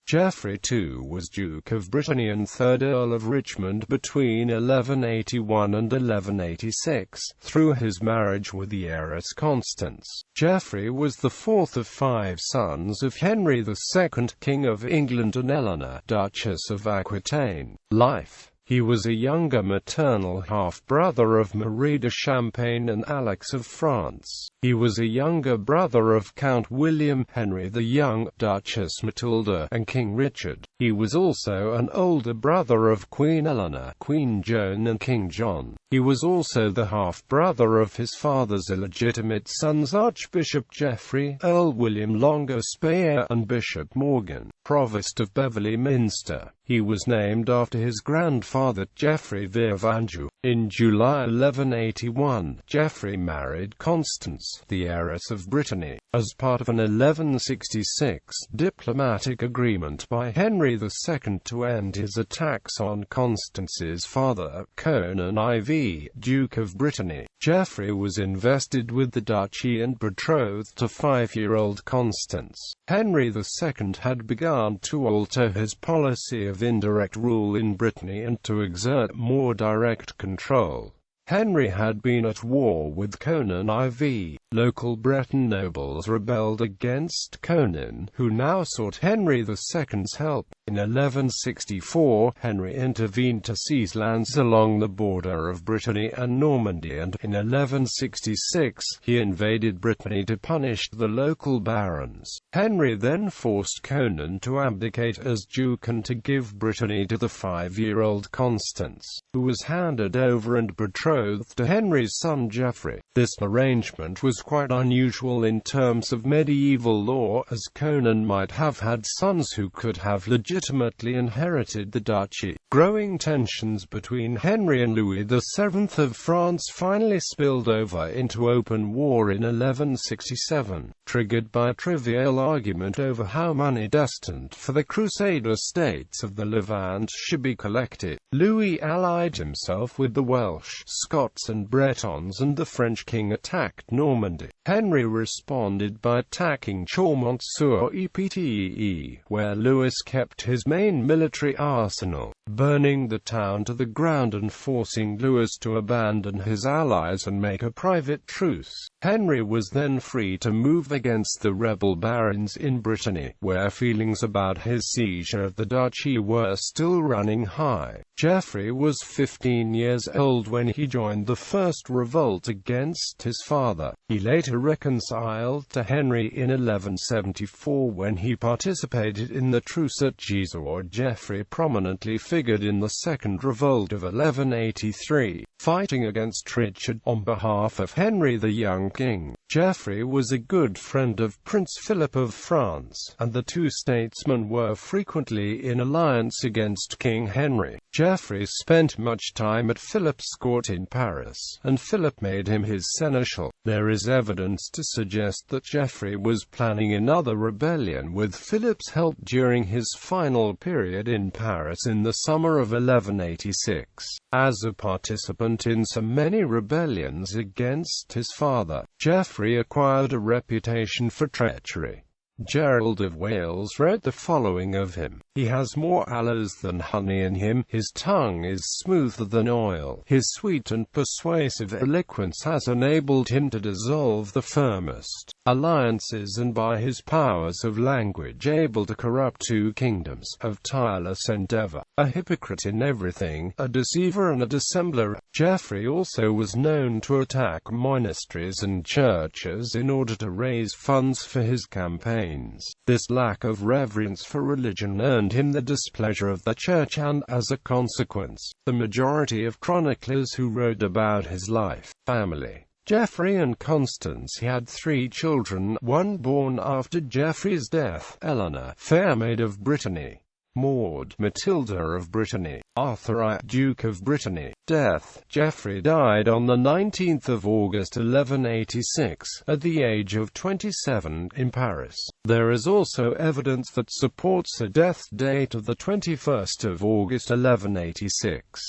Geoffrey II was Duke of Brittany and 3rd Earl of Richmond between 1181 and 1186, through his marriage with the heiress Constance. Geoffrey was the fourth of 5 sons of Henry II, King of England, and Eleanor, Duchess of Aquitaine. Life. He was a younger maternal half-brother of Marie de Champagne and Alix of France. He was a younger brother of Count William, Henry the Young, Duchess Matilda, and King Richard. He was also an older brother of Queen Eleanor, Queen Joan, and King John. He was also the half-brother of his father's illegitimate sons Archbishop Geoffrey, Earl William Longuespayer, and Bishop Morgan, Provost of Beverley Minster. He was named after his grandfather, Geoffrey of Anjou. In July 1181, Geoffrey married Constance, the heiress of Brittany, as part of an 1166 diplomatic agreement by Henry II to end his attacks on Constance's father, Conan IV, Duke of Brittany. Geoffrey was invested with the duchy and betrothed to 5-year-old Constance. Henry II had begun to alter his policy of indirect rule in Brittany and to exert more direct control. Henry had been at war with Conan IV. Local Breton nobles rebelled against Conan, who now sought Henry II's help. In 1164, Henry intervened to seize lands along the border of Brittany and Normandy, and in 1166, he invaded Brittany to punish the local barons. Henry then forced Conan to abdicate as duke and to give Brittany to the 5-year-old Constance, who was handed over and betrothed to Henry's son Geoffrey. This arrangement was quite unusual in terms of medieval law, as Conan might have had sons who could have legitimately inherited the duchy. Growing tensions between Henry and Louis VII of France finally spilled over into open war in 1167, triggered by a trivial argument over how money destined for the Crusader states of the Levant should be collected. Louis allied himself with the Welsh, Scots and Bretons, and the French king attacked Normandy. Henry responded by attacking Chaumont-sur-Epte, where Louis kept his main military arsenal, burning the town to the ground and forcing Louis to abandon his allies and make a private truce. Henry was then free to move against the rebel barons in Brittany, where feelings about his seizure of the duchy were still running high. Geoffrey was 15 years old when he joined the first revolt against his father. He later reconciled to Henry in 1174 when he participated in the truce at Gisors. Geoffrey prominently figured in the Second Revolt of 1183, fighting against Richard on behalf of Henry the Young King. Geoffrey was a good friend of Prince Philip of France, and the two statesmen were frequently in alliance against King Henry. Geoffrey spent much time at Philip's court in Paris, and Philip made him his seneschal. There is evidence to suggest that Geoffrey was planning another rebellion with Philip's help during his final period in Paris in the summer of 1186. As a participant in so many rebellions against his father, Geoffrey acquired a reputation for treachery. Gerald of Wales wrote the following of him: "He has more aloes than honey in him, his tongue is smoother than oil, his sweet and persuasive eloquence has enabled him to dissolve the firmest alliances, and by his powers of language able to corrupt 2 kingdoms, of tireless endeavour, a hypocrite in everything, a deceiver and a dissembler." Geoffrey also was known to attack monasteries and churches in order to raise funds for his campaign. This lack of reverence for religion earned him the displeasure of the church, and, as a consequence, the majority of chroniclers who wrote about his life. Family. Geoffrey and Constance had 3 children, one born after Geoffrey's death: Eleanor, Fair Maid of Brittany; Maud, Matilda of Brittany; Arthur I, Duke of Brittany. Death. Geoffrey died on the 19th of August 1186, at the age of 27, in Paris. There is also evidence that supports a death date of the 21st of August 1186.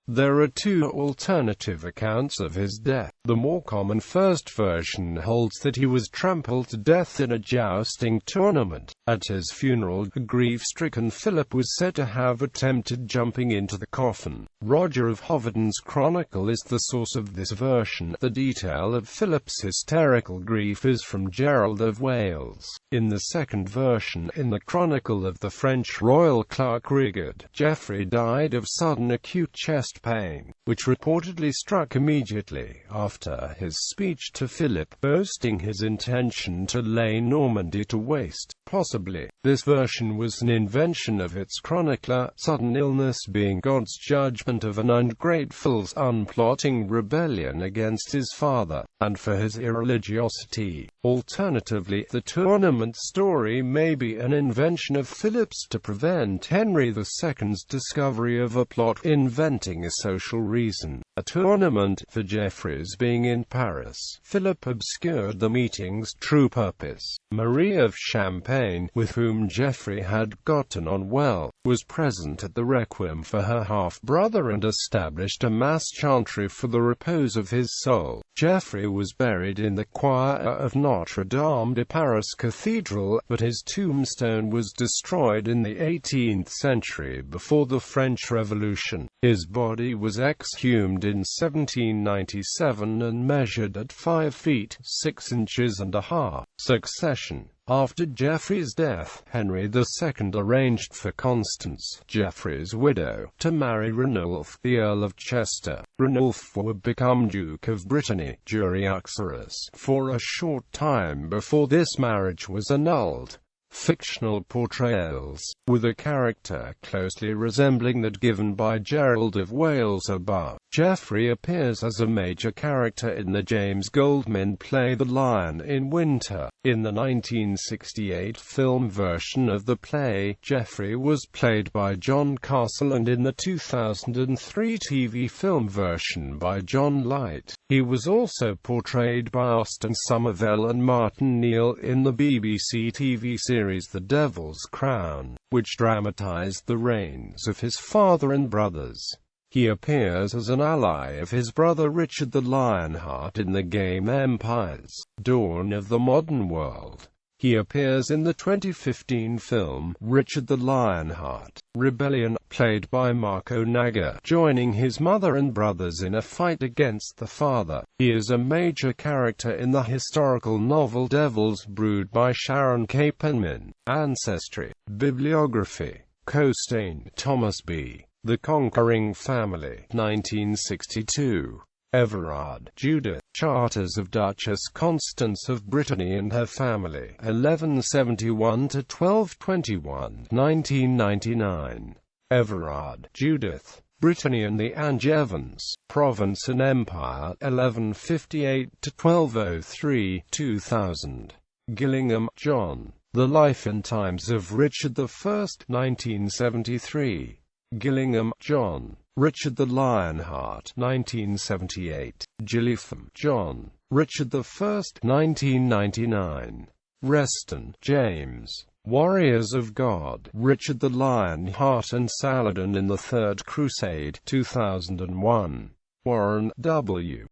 There are 2 alternative accounts of his death. The more common first version holds that he was trampled to death in a jousting tournament. At his funeral, a grief-stricken Philip was said to have attempted jumping into the coffin. Roger of Hoveden chronicle is the source of this version. The detail of Philip's hysterical grief is from Gerald of Wales. In the second version, in the chronicle of the French royal clerk Rigord, Geoffrey died of sudden acute chest pain, which reportedly struck immediately after his speech to Philip, boasting his intention to lay Normandy to waste. Possibly, this version was an invention of its chronicler, sudden illness being God's judgment of an ungrateful's unplotting rebellion against his father, and for his irreligiosity. Alternatively, the tournament story may be an invention of Philip's to prevent Henry II's discovery of a plot inventing a social reason. A tournament for Geoffrey's being in Paris. Philip obscured the meeting's true purpose. Marie of Champagne, with whom Geoffrey had gotten on well, was present at the requiem for her half-brother and established a mass chantry for the repose of his soul. Geoffrey was buried in the choir of Notre Dame de Paris Cathedral, but his tombstone was destroyed in the 18th century before the French Revolution. His body was exhumed in 1797 and measured at 5 feet 6 inches and a half. Succession. After Geoffrey's death, Henry II arranged for Constance, Geoffrey's widow, to marry Ranulph, the Earl of Chester. Ranulph would become Duke of Brittany, jure uxores, for a short time before this marriage was annulled. Fictional portrayals, with a character closely resembling that given by Gerald of Wales above. Geoffrey appears as a major character in the James Goldman play The Lion in Winter. In the 1968 film version of the play, Geoffrey was played by John Castle, and in the 2003 TV film version by John Light. He was also portrayed by Austin Somerville and Martin Neal in the BBC TV series The Devil's Crown, which dramatized the reigns of his father and brothers. He appears as an ally of his brother Richard the Lionheart in the game Empires, Dawn of the Modern World. He appears in the 2015 film Richard the Lionheart, Rebellion, played by Marco Naga, joining his mother and brothers in a fight against the father. He is a major character in the historical novel Devil's Brood by Sharon K. Penman. Ancestry. Bibliography. Costain, Thomas B. The Conquering Family, 1962. Everard, Judith. Charters of Duchess Constance of Brittany and Her Family, 1171–1221, 1999. Everard, Judith. Brittany and the Angevins, Province and Empire, 1158–1203, 2000. Gillingham, John. The Life and Times of Richard I, 1973. Gillingham, John. Richard the Lionheart, 1978. Gillingham, John. Richard I, 1999. Reston, James. Warriors of God, Richard the Lionheart and Saladin in the Third Crusade, 2001. Warren, W.